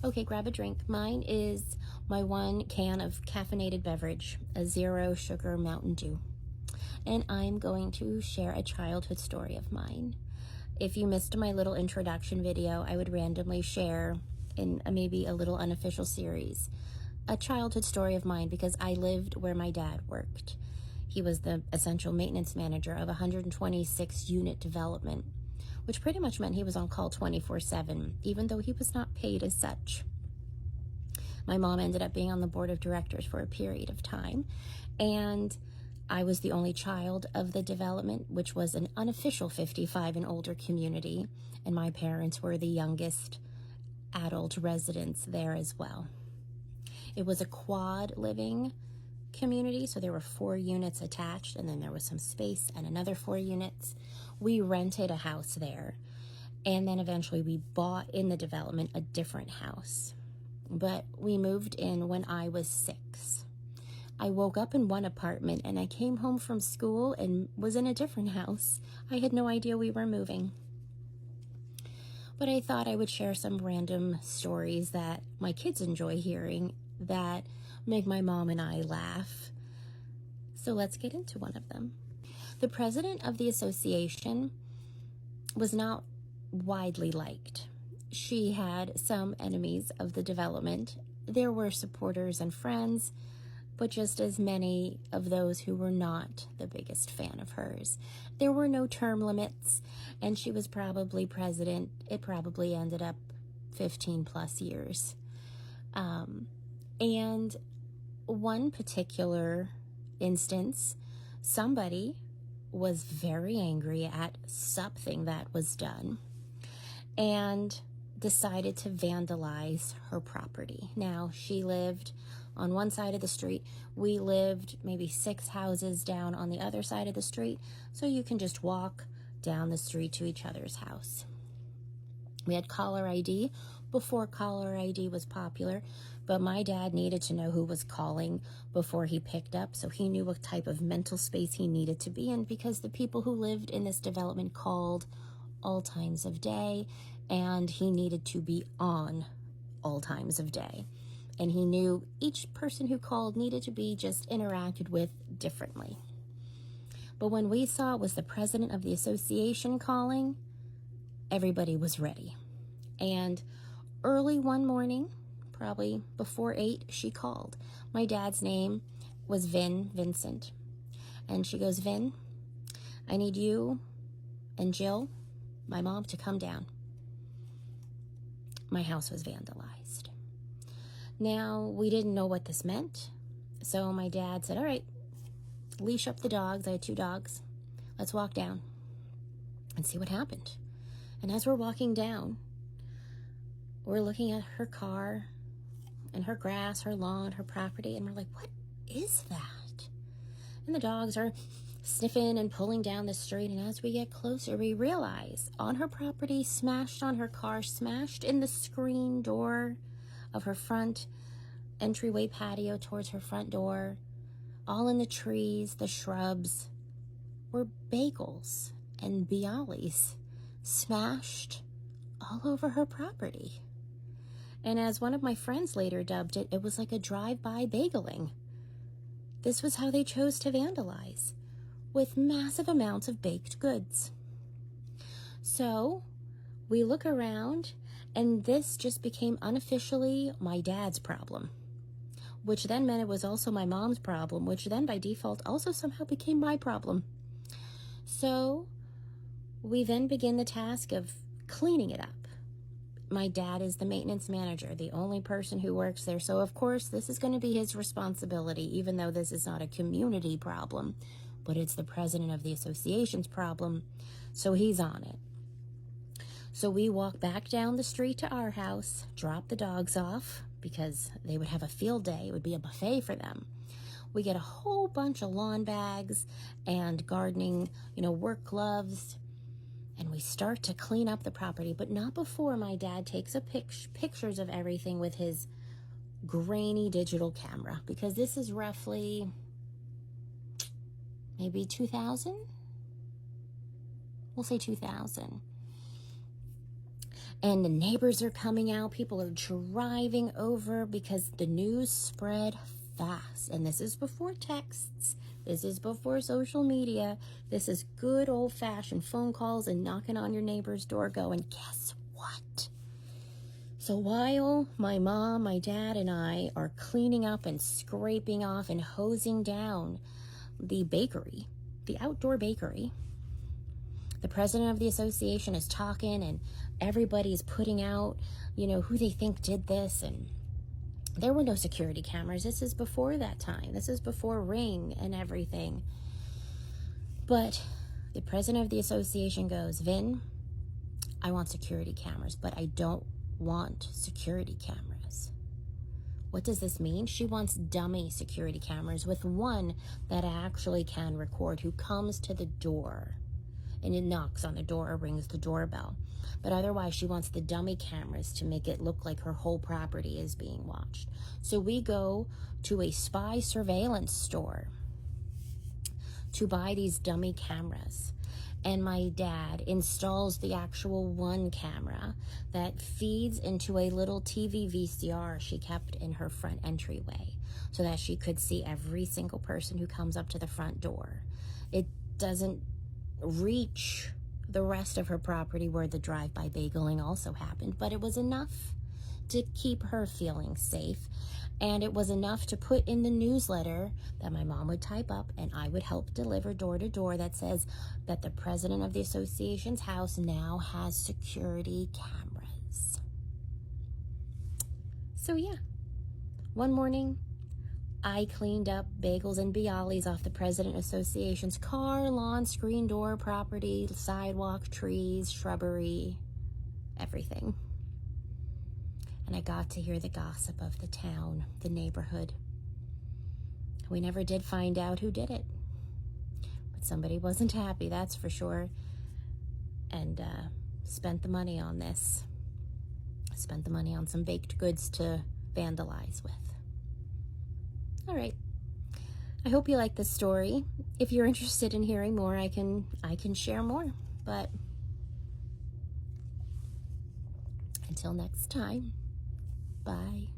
Okay, grab a drink. Mine is my one can of caffeinated beverage, a 0 sugar Mountain Dew. And I'm going to share a childhood story of mine. If you missed my little introduction video, I would randomly share in maybe a little unofficial series a childhood story of mine because I lived where my dad worked. He was the essential maintenance manager of a 126 unit development, which pretty much meant he was on call 24/7, even though he was not paid as such. My mom ended up being on the board of directors for a period of time, and I was the only child of the development, which was an unofficial 55 and older community, and my parents were the youngest adult residents there as well. It was a quad living community, so there were 4 units attached, and then there was some space and another 4 units. We rented a house there, and then eventually we bought in the development a different house. But we moved in when I was 6. I woke up in one apartment and I came home from school and was in a different house. I had no idea we were moving. But I thought I would share some random stories that my kids enjoy hearing that make my mom and I laugh. So let's get into one of them. The president of the association was not widely liked. She had some enemies of the development. There were supporters and friends, but just as many of those who were not the biggest fan of hers. There were no term limits, and she was probably president. It probably ended up 15 plus years. And one particular instance, somebody was very angry at something that was done and decided to vandalize her property. Now, she lived on one side of the street. We lived maybe 6 houses down on the other side of the street, so you can just walk down the street to each other's house. We had caller ID before caller ID was popular, but my dad needed to know who was calling before he picked up, so he knew what type of mental space he needed to be in, because the people who lived in this development called all times of day, and he needed to be on all times of day. And he knew each person who called needed to be just interacted with differently. But when we saw it was the president of the association calling, everybody was ready. And early one morning, probably before 8, she called. My dad's name was Vincent. And she goes, Vin, I need you and Jill, my mom, to come down. My house was vandalized. Now, we didn't know what this meant, so my dad said, all right, leash up the dogs. I had 2 dogs. Let's walk down and see what happened. And as we're walking down, we're looking at her car and her grass, her lawn, her property, and we're like, what is that? And the dogs are sniffing and pulling down the street, and as we get closer, we realize on her property, smashed on her car, smashed in the screen door of her front entryway patio towards her front door, all in the trees, the shrubs, were bagels and bialys smashed all over her property. And as one of my friends later dubbed it, it was like a drive-by bageling. This was how they chose to vandalize, with massive amounts of baked goods. So we look around, and this just became unofficially my dad's problem, which then meant it was also my mom's problem, which then by default also somehow became my problem. So we then begin the task of cleaning it up. My dad is the maintenance manager, the only person who works there, so of course this is going to be his responsibility, even though this is not a community problem, but it's the president of the association's problem, so he's on it. So we walk back down the street to our house, drop the dogs off, because they would have a field day. It would be a buffet for them. We get a whole bunch of lawn bags and gardening, work gloves, and we start to clean up the property, but not before my dad takes pictures of everything with his grainy digital camera, because this is roughly maybe 2000? We'll say 2000. And the neighbors are coming out. People are driving over because the news spread fast. And this is before texts. This is before social media. This is good old-fashioned phone calls and knocking on your neighbor's door going, guess what? So while my mom, my dad, and I are cleaning up and scraping off and hosing down the bakery, the outdoor bakery, the president of the association is talking and everybody's putting out, who they think did this. And there were no security cameras. This is before that time. This is before Ring and everything. But the president of the association goes, Vin, I want security cameras, but I don't want security cameras. What does this mean? She wants dummy security cameras with one that actually can record who comes to the door. And it knocks on the door or rings the doorbell. But otherwise, she wants the dummy cameras to make it look like her whole property is being watched. So we go to a spy surveillance store to buy these dummy cameras. And my dad installs the actual one camera that feeds into a little TV VCR she kept in her front entryway so that she could see every single person who comes up to the front door. It doesn't reach the rest of her property where the drive-by bageling also happened, but it was enough to keep her feeling safe, and it was enough to put in the newsletter that my mom would type up and I would help deliver door to door that says that the president of the association's house now has security cameras. So yeah, one morning I cleaned up bagels and bialys off the President Association's car, lawn, screen door, property, sidewalk, trees, shrubbery, everything. And I got to hear the gossip of the town, the neighborhood. We never did find out who did it. But somebody wasn't happy, that's for sure. And spent the money on this. Spent the money on some baked goods to vandalize with. All right. I hope you like this story. If you're interested in hearing more, I can share more. But until next time, bye.